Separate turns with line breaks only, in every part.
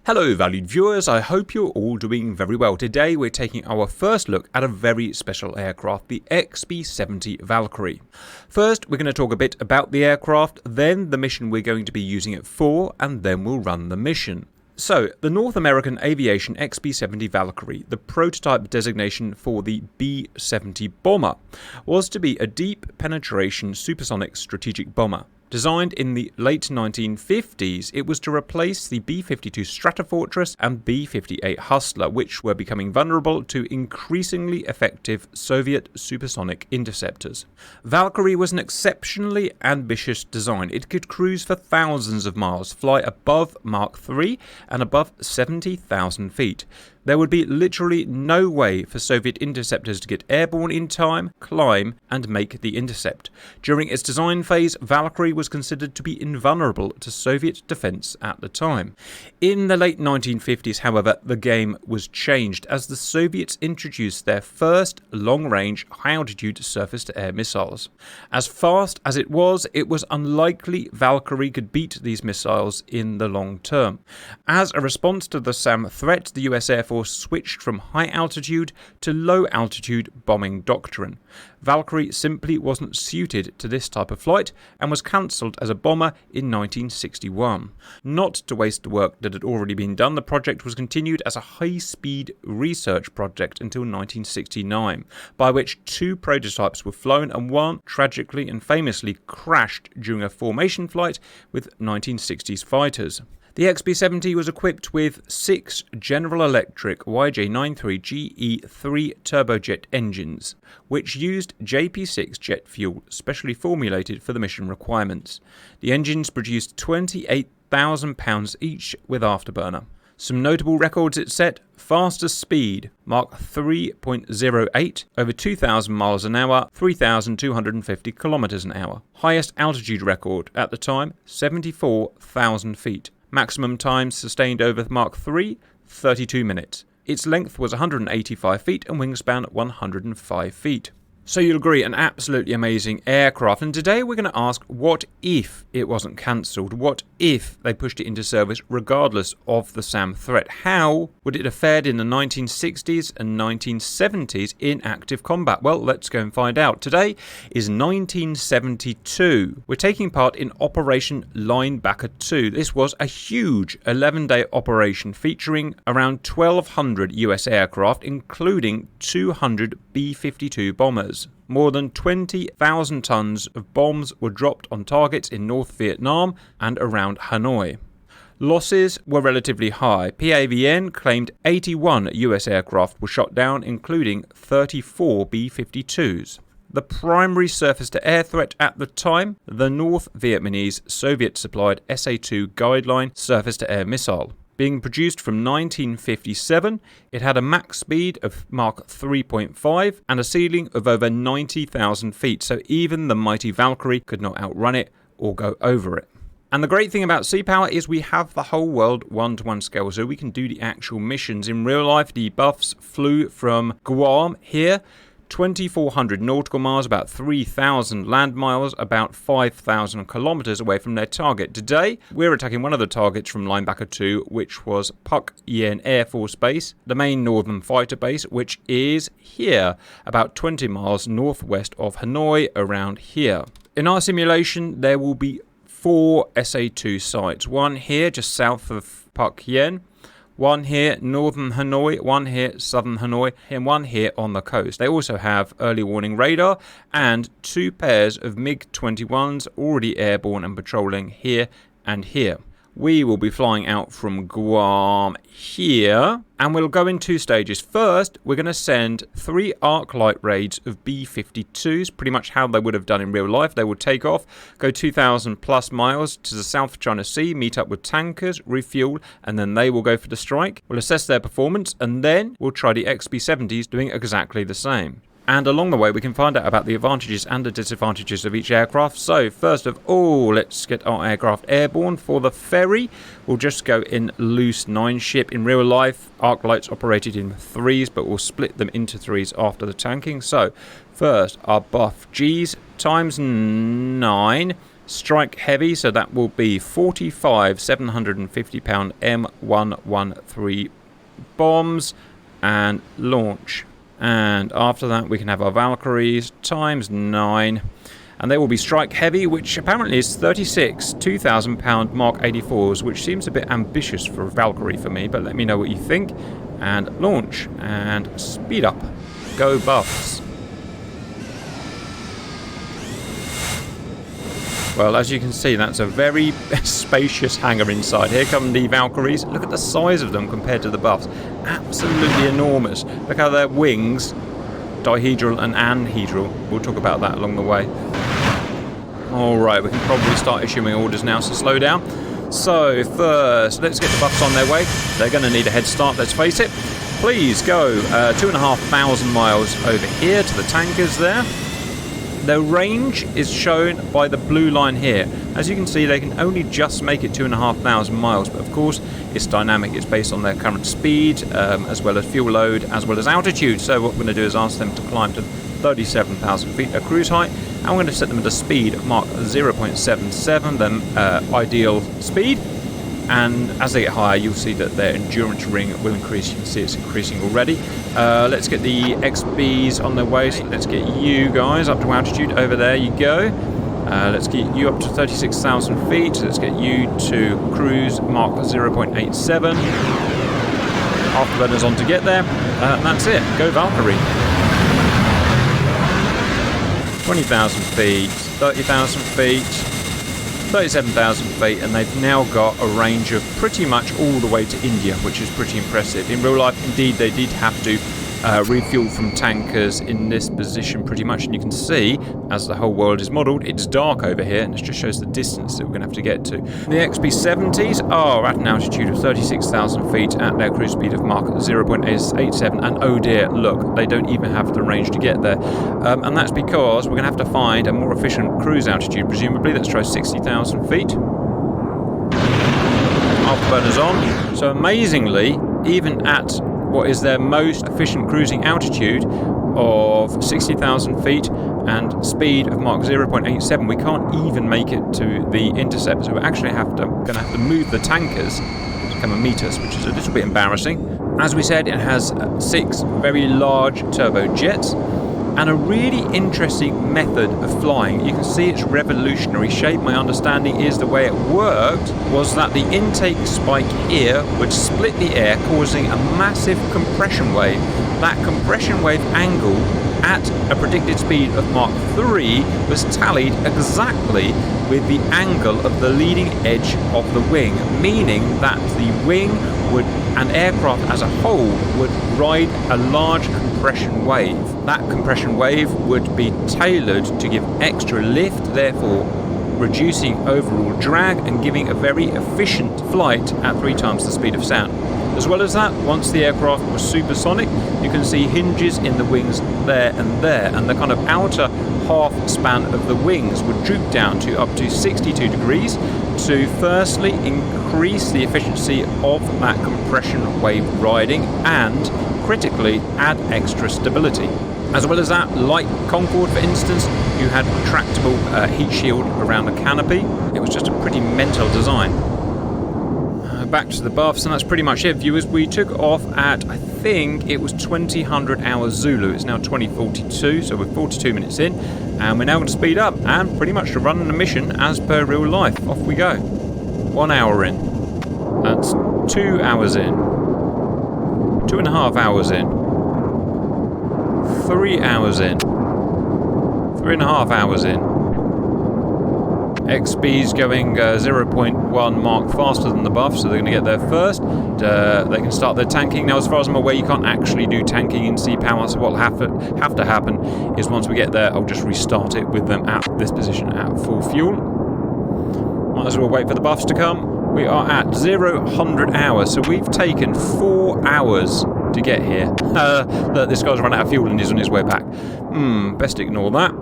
Hello valued viewers, I hope you're all doing very well. Today we're taking our first look at a very special aircraft, the XB-70 Valkyrie. First we're going to talk a bit about the aircraft, then the mission we're going to be using it for, and then we'll run the mission. So, the North American Aviation XB-70 Valkyrie, the prototype designation for the B-70 bomber, was to be a deep penetration supersonic strategic bomber. Designed in the late 1950s, it was to replace the B-52 Stratofortress and B-58 Hustler, which were becoming vulnerable to increasingly effective Soviet supersonic interceptors. Valkyrie was an exceptionally ambitious design. It could cruise for thousands of miles, fly above Mach 3 and above 70,000 feet. There would be literally no way for Soviet interceptors to get airborne in time, climb, and make the intercept. During its design phase, Valkyrie was considered to be invulnerable to Soviet defense at the time. In the late 1950s, however, the game was changed as the Soviets introduced their first long-range, high-altitude surface-to-air missiles. As fast as it was unlikely Valkyrie could beat these missiles in the long term. As a response to the SAM threat, the US Air Force switched from high altitude to low altitude bombing doctrine. Valkyrie simply wasn't suited to this type of flight and was cancelled as a bomber in 1961. Not to waste the work that had already been done, the project was continued as a high-speed research project until 1969, by which 2 prototypes were flown and one tragically and famously crashed during a formation flight with 1960s fighters. The XB-70 was equipped with 6 General Electric YJ93GE3 turbojet engines, which used JP6 jet fuel specially formulated for the mission requirements. The engines produced 28,000 pounds each with afterburner. Some notable records it set: fastest speed, Mach 3.08, over 2,000 miles an hour, 3,250 kilometers an hour. Highest altitude record at the time, 74,000 feet. Maximum time sustained over Mach 3, 32 minutes. Its length was 185 feet and wingspan 105 feet. So you'll agree, an absolutely amazing aircraft. And today we're going to ask, what if it wasn't cancelled? What if they pushed it into service regardless of the SAM threat? How would it have fared in the 1960s and 1970s in active combat? Well, let's go and find out. Today is 1972. We're taking part in Operation Linebacker II. This was a huge 11-day operation featuring around 1,200 US aircraft, including 200 B-52 bombers. More than 20,000 tons of bombs were dropped on targets in North Vietnam and around Hanoi. Losses were relatively high. PAVN claimed 81 US aircraft were shot down, including 34 B-52s. The primary surface-to-air threat at the time, the North Vietnamese Soviet-supplied SA-2 Guideline surface-to-air missile. Being produced from 1957, it had a max speed of Mach 3.5 and a ceiling of over 90,000 feet, so even the mighty Valkyrie could not outrun it or go over it. And the great thing about Sea Power is we have the whole world 1-to-1 scale, so we can do the actual missions. In real life, the Buffs flew from Guam here, 2,400 nautical miles, about 3,000 land miles, about 5,000 kilometers away from their target. Today, we're attacking one of the targets from Linebacker II, which was Phuc Air Force Base, the main northern fighter base, which is here, about 20 miles northwest of Hanoi, around here. In our simulation, there will be 4 SA-2 sites. One here, just south of Phuc, one here, northern Hanoi, one here, southern Hanoi, and one here on the coast. They also have early warning radar and 2 pairs of MiG-21s already airborne and patrolling here and here. We will be flying out from Guam here, and we'll go in 2 stages. First, we're going to send 3 arc light raids of B-52s, pretty much how they would have done in real life. They will take off, go 2,000 plus miles to the South China Sea, meet up with tankers, refuel, and then they will go for the strike. We'll assess their performance, and then we'll try the XB-70s doing exactly the same. And along the way, we can find out about the advantages and the disadvantages of each aircraft. So, first of all, let's get our aircraft airborne. For the Ferry, we'll just go in loose 9 ship. In real life, arc lights operated in 3s, but we'll split them into 3s after the tanking. So, first, our buff Gs times 9. strike heavy, so that will be 45 750-pound M113 bombs and launch. And after that we can have our Valkyries times 9, and they will be strike heavy, which apparently is 36 2,000-pound Mark 84s, which seems a bit ambitious for a Valkyrie for me, but let me know what you think. And launch and speed up. Go buffs. Well, as you can see, that's a very spacious hangar inside. Here come the Valkyries. Look at the size of them compared to the buffs. Absolutely enormous. Look how their wings, dihedral and anhedral. We'll talk about that along the way. Alright, we can probably start issuing orders now, so slow down. So, first, let's get the buffs on their way. They're going to need a head start, let's face it. Please go 2,500 miles over here to the tankers there. Their range is shown by the blue line here. As you can see, they can only just make it 2,500 miles, but of course it's dynamic. It's based on their current speed, as well as fuel load, as well as altitude. So what we're going to do is ask them to climb to 37,000 feet at cruise height, and we're going to set them at a speed of Mach 0.77, then ideal speed. And as they get higher, you'll see that their endurance ring will increase. You can see it's increasing already. Let's get the XBs on their way. So let's get you guys up to altitude. Over there you go. Let's get you up to 36,000 feet. Let's get you to cruise Mach 0.87. Afterburners on to get there. And that's it. Go Valkyrie. 20,000 feet, 30,000 feet, 37,000 feet, and they've now got a range of pretty much all the way to India, which is pretty impressive. In real life, indeed, they did have to refuel from tankers in this position pretty much, and you can see, as the whole world is modelled, it's dark over here, and it just shows the distance that we're going to have to get to. The XB-70s are at an altitude of 36,000 feet at their cruise speed of Mach 0.87, and oh dear, look, they don't even have the range to get there. And that's because we're going to have to find a more efficient cruise altitude, presumably. Let's try 60,000 feet. Afterburners on. So amazingly, even at what is their most efficient cruising altitude of 60,000 feet and speed of Mach 0.87, we can't even make it to the interceptors. So we're actually going to have to move the tankers to come and meet us, which is a little bit embarrassing. As we said, it has 6 very large turbojets and a really interesting method of flying. You can see its revolutionary shape. My understanding is the way it worked was that the intake spike here would split the air, causing a massive compression wave. That compression wave angle at a predicted speed of Mach 3 was tallied exactly with the angle of the leading edge of the wing, meaning that the wing would, an aircraft as a whole, would ride a large compression wave. That compression wave would be tailored to give extra lift, therefore reducing overall drag and giving a very efficient flight at 3 times the speed of sound. As well as that, once the aircraft was supersonic, you can see hinges in the wings there, and the kind of outer half span of the wings would droop down to up to 62 degrees to firstly increase the efficiency of that compression wave riding and critically add extra stability. As well as that, like Concorde for instance, you had retractable heat shield around the canopy. It was just a pretty mental design. Back to the buffs, and that's pretty much it, viewers. We took off at, I think it was 2000 hours Zulu. It's now 2042, so we're 42 minutes in, and we're now going to speed up and pretty much run the mission as per real life. Off we go. 1 hour in. That's 2 hours in. 2.5 hours in. 3 hours in. 3.5 hours in. XB's going 0.1 Mach faster than the buff, so they're going to get there first. They can start their tanking. Now, as far as I'm aware, you can't actually do tanking in sea power, so what will have to happen is once we get there, I'll just restart it with them at this position at full fuel. Might as well wait for the buffs to come. We are at 0-100 hours, so we've taken 4 hours to get here. Look, this guy's run out of fuel and he's on his way back. Best ignore that.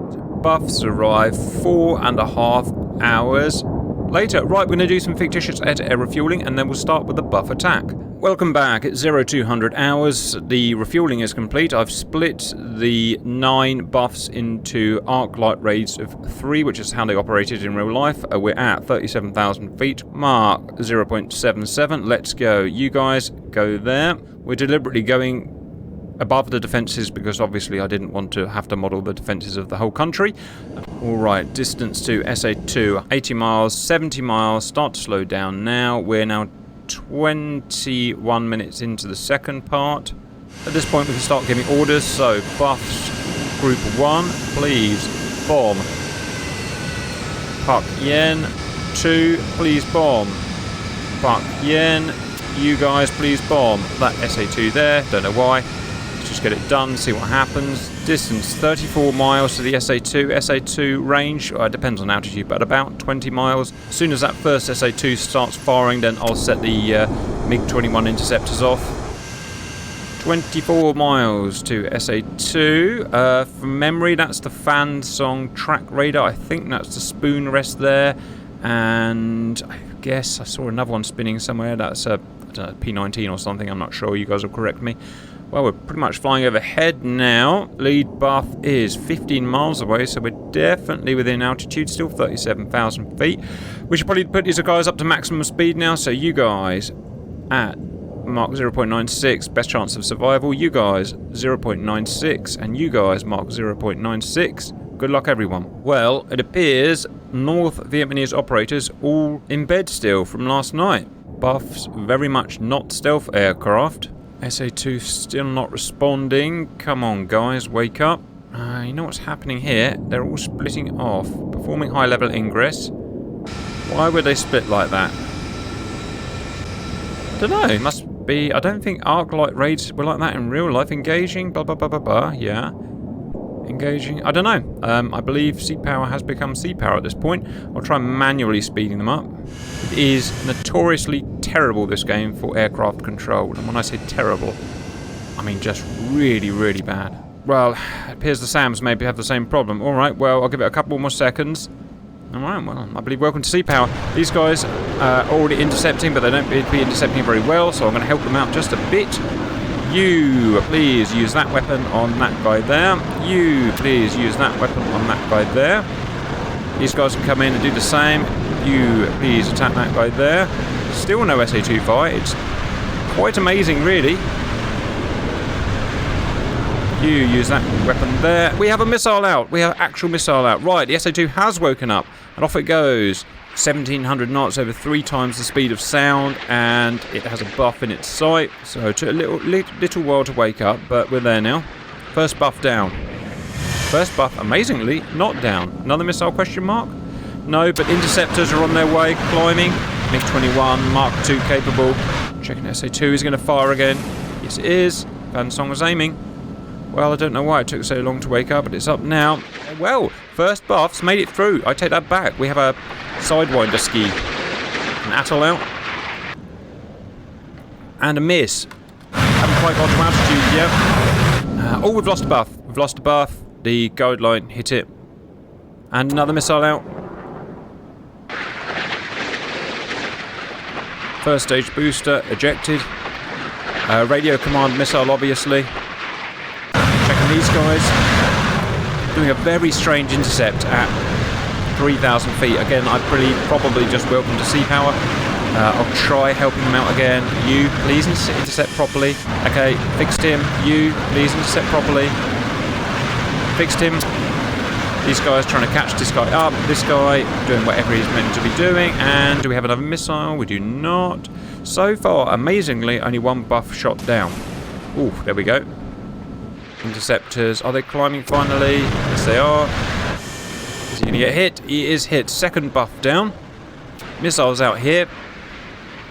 Buffs arrive 4.5 hours later. Right, we're going to do some fictitious air-to-air refueling, and then we'll start with the buff attack. Welcome back. It's 0200 hours. The refueling is complete. I've split the 9 buffs into arc light raids of 3, which is how they operated in real life. We're at 37,000 feet. Mark 0.77. Let's go. You guys go there. We're deliberately going above the defences because obviously I didn't want to have to model the defences of the whole country. Alright, distance to SA2, 80 miles, 70 miles. Start to slow down now. We're now 21 minutes into the second part. At this point we can start giving orders. So buffs group 1, please bomb. Phuc Yen 2, please bomb. Phuc Yen, you guys please bomb. That SA2 there, don't know why. Let's just get it done, see what happens. Distance 34 miles to the SA2. SA2 range, depends on altitude, but about 20 miles. As soon as that first SA2 starts firing, then I'll set the MiG-21 interceptors off. 24 miles to SA2. From memory, that's the fan song track radar. I think that's the spoon rest there. And I guess I saw another one spinning somewhere. That's a P19 or something. I'm not sure. You guys will correct me. Well, we're pretty much flying overhead now. Lead buff is 15 miles away, so we're definitely within altitude, still 37,000 feet. We should probably put these guys up to maximum speed now, so you guys at Mark 0.96, best chance of survival. You guys 0.96, and you guys Mark 0.96. Good luck, everyone. Well, it appears North Vietnamese operators all in bed still from last night. Buffs very much not stealth aircraft. SA2 still not responding. Come on, guys, wake up. You know what's happening here? They're all splitting off, performing high-level ingress. Why would they split like that? I don't know. It must be. I don't think arc light raids were like that in real life. Engaging, blah blah blah blah blah. Yeah, engaging. I don't know. I believe sea power has become sea power at this point. I'll try manually speeding them up. It is notoriously terrible, this game, for aircraft control. And when I say terrible, I mean just really, really bad. Well, it appears the SAMs maybe have the same problem. Alright, well, I'll give it a couple more seconds. Alright, well, I believe welcome to sea power. These guys are already intercepting, but they don't appear to be intercepting very well, so I'm going to help them out just a bit. You, please use that weapon on that guy there. You, please use that weapon on that guy there. These guys can come in and do the same. You, please attack that guy there. Still no SA2 fire. It's quite amazing, really. You use that weapon there. We have a missile out. We have actual missile out. Right, the SA2 has woken up, and off it goes. 1,700 knots, over 3 times the speed of sound, and it has a buff in its sight. So it took a little while to wake up, but we're there now. First buff down. First buff, amazingly, not down. Another missile question mark? No, but interceptors are on their way, climbing. MiG-21, Mark II capable. Checking SA2 is going to fire again. Yes, it is. Van Song was aiming. Well, I don't know why it took so long to wake up, but it's up now. Well, first buffs made it through. I take that back. We have a Sidewinder ski. An atoll out. And a miss. Haven't quite got to altitude yet. Oh, we've lost a buff. We've lost a buff. The guideline hit it. And another missile out. First stage booster ejected. Radio command missile, obviously. Checking these guys. Doing a very strange intercept at 3,000 feet. Again, I'd probably just welcome to sea power. I'll try helping them out again. You, please intercept properly. Okay, fixed him. You, please intercept properly. Fixed him. These guys trying to catch this guy up. This guy doing whatever he's meant to be doing. And do we have another missile? We do not. So far, amazingly, only one buff shot down. Ooh, there we go. Interceptors. Are they climbing finally? Yes, they are. Is he going to get hit? He is hit. Second buff down. Missiles out here.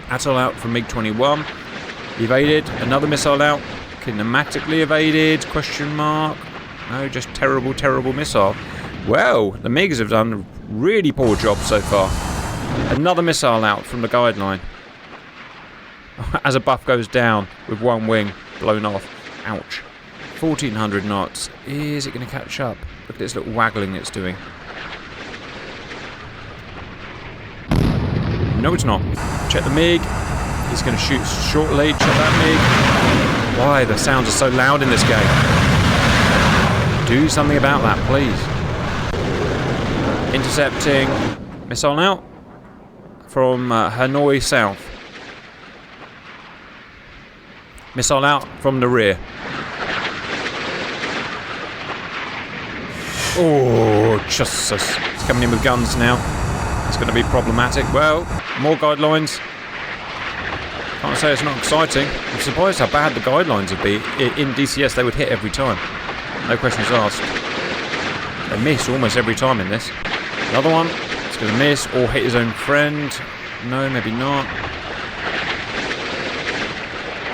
Atoll out from MiG-21. Evaded. Another missile out. Kinematically evaded. Question mark. No, just terrible, terrible missile. Well, the MiGs have done a really poor job so far. Another missile out from the guideline. As a buff goes down with one wing blown off. Ouch. 1,400 knots. Is it going to catch up? Look at this little waggling it's doing. No, it's not. Check the MiG. He's going to shoot shortly. Check that, MiG. Why? The sounds are so loud in this game. Do something about that, please. Intercepting. Missile out from Hanoi South. Missile out from the rear. Oh, Jesus. It's coming in with guns now. It's going to be problematic. Well, more guidelines. Can't say it's not exciting. I'm surprised how bad the guidelines would be. In DCS, they would hit every time. No questions asked. They miss almost every time in this. Another one. It's going to miss or hit his own friend. No, maybe not.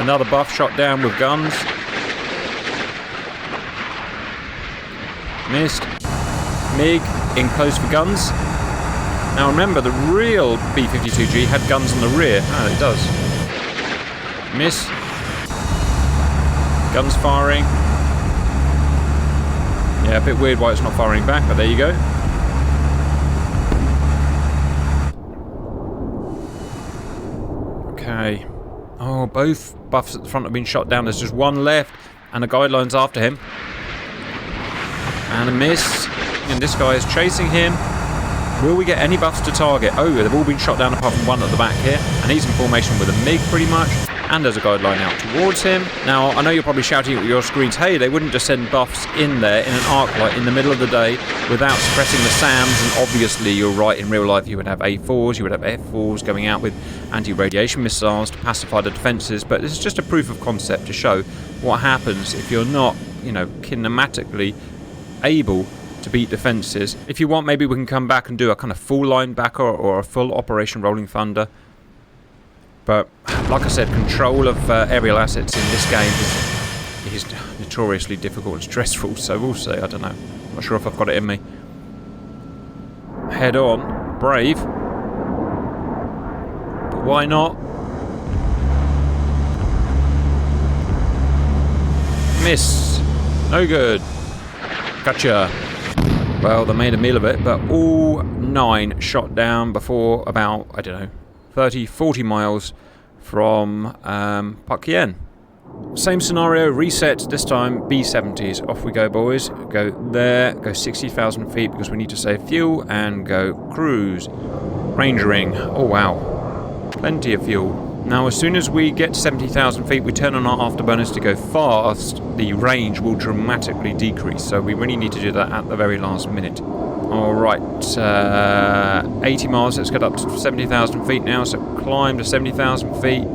Another buff shot down with guns. Missed. MiG in close for guns. Now remember, the real B-52G had guns on the rear. Ah, it does. Miss. Guns firing. Yeah, a bit weird why it's not firing back, but there you go. Okay. Oh, both buffs at the front have been shot down. There's just one left, and the guideline's after him. And a miss. And this guy is chasing him. Will we get any buffs to target? Oh, they've all been shot down apart from one at the back here. And he's in formation with a MiG pretty much. And there's a guideline out towards him. Now, I know you're probably shouting at your screens, hey, they wouldn't just send buffs in there in an arc light in the middle of the day without suppressing the SAMs. And obviously, you're right, in real life, you would have A4s, you would have F4s going out with anti-radiation missiles to pacify the defences. But this is just a proof of concept to show what happens if you're not, kinematically able to beat defences. If you want, maybe we can come back and do a kind of full linebacker or a full Operation Rolling Thunder. But like I said, control of aerial assets in this game is notoriously difficult and stressful. So we'll see. I don't know. I'm not sure if I've got it in me. Head on, brave. But why not? Miss. No good. Gotcha. Well, they made a meal of it, but all 9 shot down before about, 30, 40 miles from Phuc. Same scenario, reset, this time B-70s. Off we go, boys. Go there, go 60,000 feet because we need to save fuel, and go cruise. Rangering. Oh, wow. Plenty of fuel. Now, as soon as we get to 70,000 feet, we turn on our afterburners to go fast, the range will dramatically decrease. So we really need to do that at the very last minute. Alright, 80 miles, let's get up to 70,000 feet now. So climb to 70,000 feet.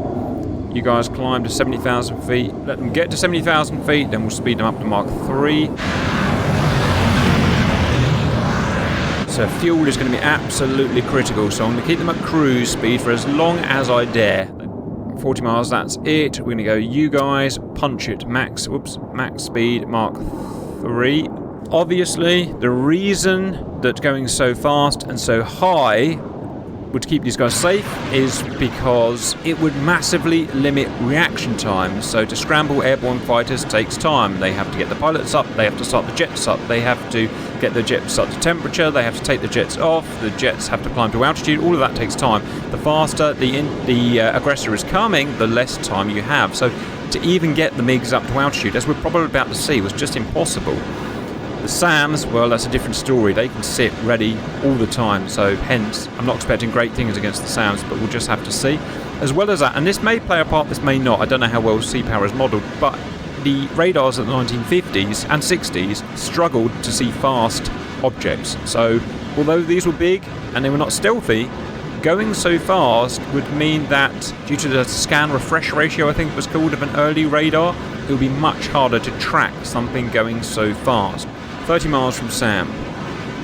You guys climb to 70,000 feet. Let them get to 70,000 feet, then we'll speed them up to Mark 3. So fuel is going to be absolutely critical, so I'm going to keep them at cruise speed for as long as I dare. 40 miles, that's it. We're going to go, you guys, punch it. Max speed, Mark 3. Obviously, the reason that going so fast and so high would keep these guys safe is because it would massively limit reaction time. So to scramble airborne fighters takes time. They have to get the pilots up, they have to start the jets up, they have to get the jets up to temperature, they have to take the jets off, the jets have to climb to altitude, all of that takes time. The faster the aggressor is coming, the less time you have. So to even get the MiGs up to altitude, as we're probably about to see, was just impossible. The SAMs, well, that's a different story. They can sit ready all the time, so hence, I'm not expecting great things against the SAMs, but we'll just have to see. As well as that, and this may play a part, this may not, I don't know how well Sea Power is modelled, but the radars of the 1950s and 60s struggled to see fast objects. So, although these were big and they were not stealthy, going so fast would mean that, due to the scan refresh ratio, I think it was called, of an early radar, it would be much harder to track something going so fast. 30 miles from SAM.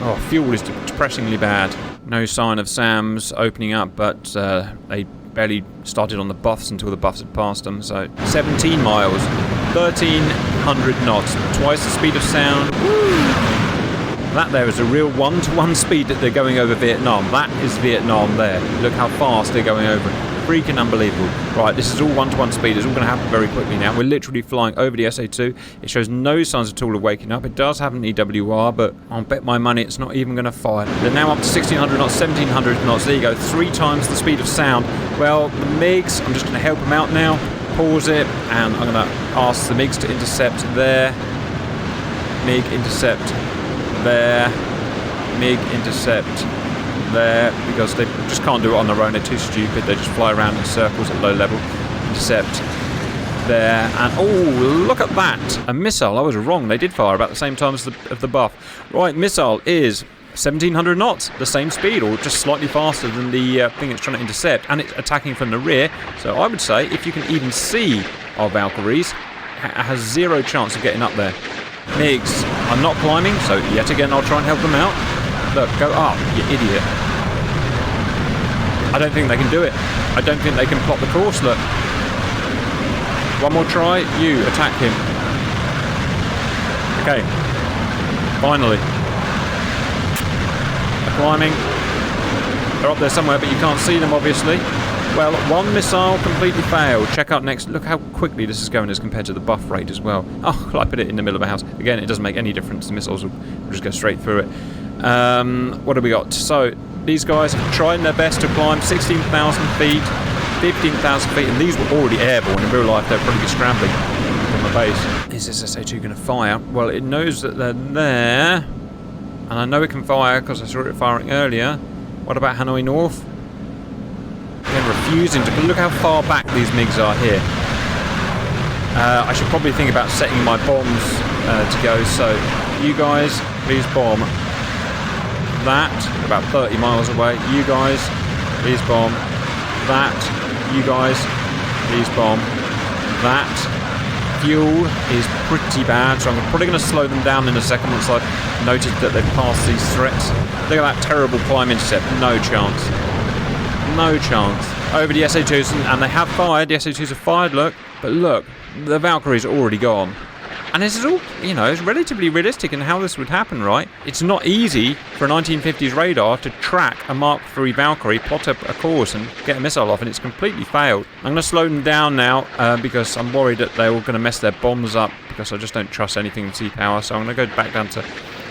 Oh, fuel is depressingly bad. No sign of SAMs opening up, but they barely started on the buffs until the buffs had passed them. So 17 miles, 1,300 knots, twice the speed of sound. Woo! That there is a real one-to-one speed that they're going over Vietnam. That is Vietnam there. Look how fast they're going over it. Freaking unbelievable. Right, this is all one-to-one speed. It's all going to happen very quickly now. We're literally flying over the SA-2. It shows no signs at all of waking up. It does have an EWR, but I'll bet my money it's not even going to fire. They're now up to 1600 knots, 1700 knots. There you go, 3 times the speed of sound. Well, the MiGs, I'm just going to help them out now. Pause it, and I'm going to ask the MiGs to intercept there. MiG intercept there. MiG intercept there, because they just can't do it on their own. They're too stupid. They just fly around in circles at low level. Intercept there, and oh, look at that, a missile. I was wrong, they did fire about the same time as the buff. Right, missile is 1700 knots, the same speed, or just slightly faster than the thing it's trying to intercept, and it's attacking from the rear. So I would say, if you can even see our Valkyries, it has 0 chance of getting up there. MiGs, I'm not climbing, so yet again I'll try and help them out. Look, go up, you idiot. I don't think they can do it. I don't think they can plot the course, look. One more try, you attack him. Okay, finally. They're climbing. They're up there somewhere, but you can't see them, obviously. Well, one missile completely failed. Check out next. Look how quickly this is going as compared to the buff rate as well. Oh, I put it in the middle of a house. Again, it doesn't make any difference. The missiles will just go straight through it. What have we got? So, these guys have tried their best to climb 16,000 feet, 15,000 feet, and these were already airborne. In real life, they'd probably be scrambling from the base. Is this SA-2 going to fire? Well, it knows that they're there, and I know it can fire because I saw it firing earlier. What about Hanoi North? They're refusing to. Look how far back these MiGs are here. I should probably think about setting my bombs to go. So, you guys, please bomb that. About 30 miles away. You guys, please bomb that. You guys, please bomb that. Fuel is pretty bad, so I'm probably going to slow them down in a second once I've noted that they've passed these threats. Look at that terrible climb intercept. No chance. No chance. Over the SA-2s, and they have fired. The SA-2s have fired, look. But look, the Valkyrie's already gone. And this is all, you know, it's relatively realistic in how this would happen, right? It's not easy for a 1950s radar to track a Mark III Valkyrie, plot a course and get a missile off, and it's completely failed. I'm going to slow them down now because I'm worried that they're all going to mess their bombs up, because I just don't trust anything with Sea-Power. So I'm going to go back down to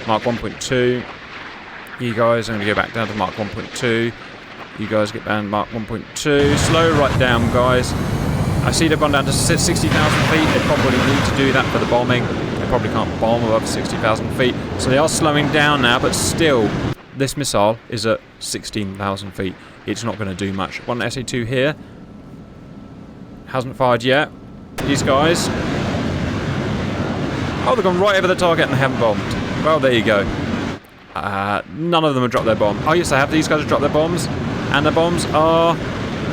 Mark 1.2. You guys, I'm going to go back down to Mark 1.2. You guys get down to Mark 1.2. Slow right down, guys. I see they've gone down to 60,000 feet. They probably need to do that for the bombing. They probably can't bomb above 60,000 feet. So they are slowing down now, but still, this missile is at 16,000 feet. It's not going to do much. One SA-2 here. Hasn't fired yet. These guys. Oh, they've gone right over the target and they haven't bombed. Well, there you go. None of them have dropped their bomb. Oh, yes, they have. These guys have dropped their bombs. And the bombs are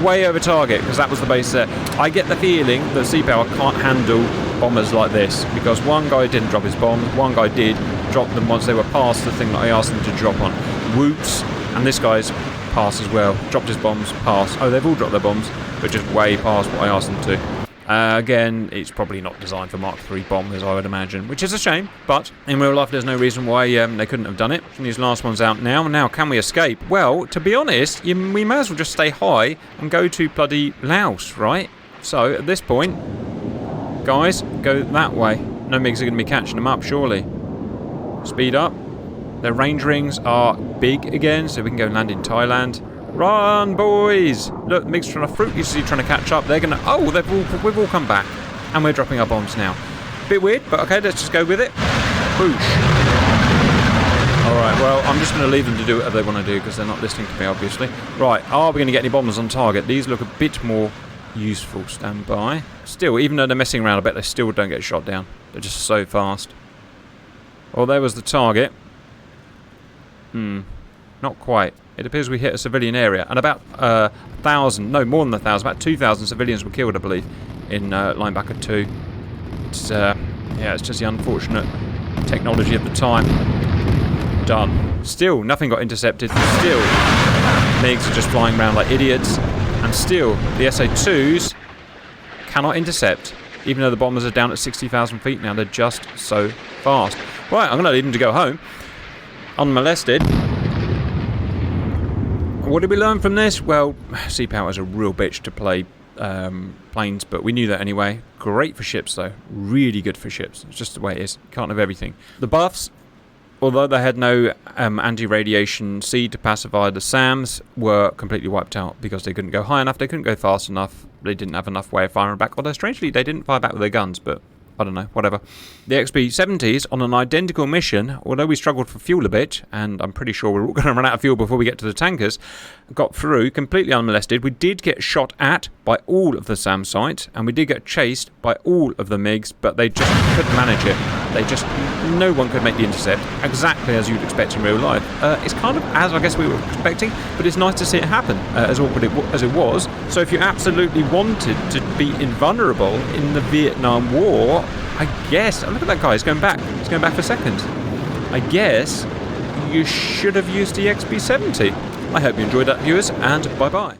way over target, because that was the base there. I get the feeling that Sea-Power can't handle bombers like this, because one guy didn't drop his bomb, one guy did drop them once they were past the thing that I asked them to drop on. Whoops. And this guy's passed as well. Dropped his bombs, passed. Oh, they've all dropped their bombs, but just way past what I asked them to. Again, it's probably not designed for Mark III bombers, I would imagine, which is a shame, but in real life there's no reason why they couldn't have done it. And these last ones out now. Now, can we escape? Well, to be honest, we may as well just stay high and go to bloody Laos, right? So, at this point, guys, go that way. No MiGs are going to be catching them up, surely. Speed up. Their range rings are big again, so we can go land in Thailand. Run, boys! Look, MiGs fruitlessly trying to catch up. They're gonna. Oh, we've all come back, and we're dropping our bombs now. Bit weird, but okay, let's just go with it. Boosh. All right. Well, I'm just going to leave them to do whatever they want to do, because they're not listening to me, obviously. Right. Are we going to get any bombers on target? These look a bit more useful. Stand by. Still, even though they're messing around, I bet they still don't get shot down. They're just so fast. Well, there was the target. Not quite. It appears we hit a civilian area, and about 1,000, no, more than 1,000, about 2,000 civilians were killed, I believe, in Linebacker II. It's, yeah, it's just the unfortunate technology of the time. Done. Still, nothing got intercepted. Still, MiGs are just flying around like idiots, and still, the SA-2s cannot intercept, even though the bombers are down at 60,000 feet now. They're just so fast. Right, I'm going to leave them to go home, unmolested. What did we learn from this? Well, sea power is a real bitch to play planes, but we knew that anyway. Great for ships, though. Really good for ships. It's just the way it is. Can't have everything. The buffs, although they had no anti-radiation seed to pacify the SAMs, were completely wiped out because they couldn't go high enough, they couldn't go fast enough, they didn't have enough way of firing back. Although, strangely, they didn't fire back with their guns, but I don't know, whatever. The XB-70s, on an identical mission, although we struggled for fuel a bit, and I'm pretty sure we're all going to run out of fuel before we get to the tankers, got through completely unmolested. We did get shot at by all of the SAM sites, and we did get chased by all of the MiGs, but they just couldn't manage it. No one could make the intercept, exactly as you'd expect in real life. It's kind of as I guess we were expecting, but it's nice to see it happen, as awkward as it was. So if you absolutely wanted to be invulnerable in the Vietnam War, I guess, oh, look at that guy, he's going back for seconds. I guess you should have used the XB-70. I hope you enjoyed that, viewers, and bye-bye.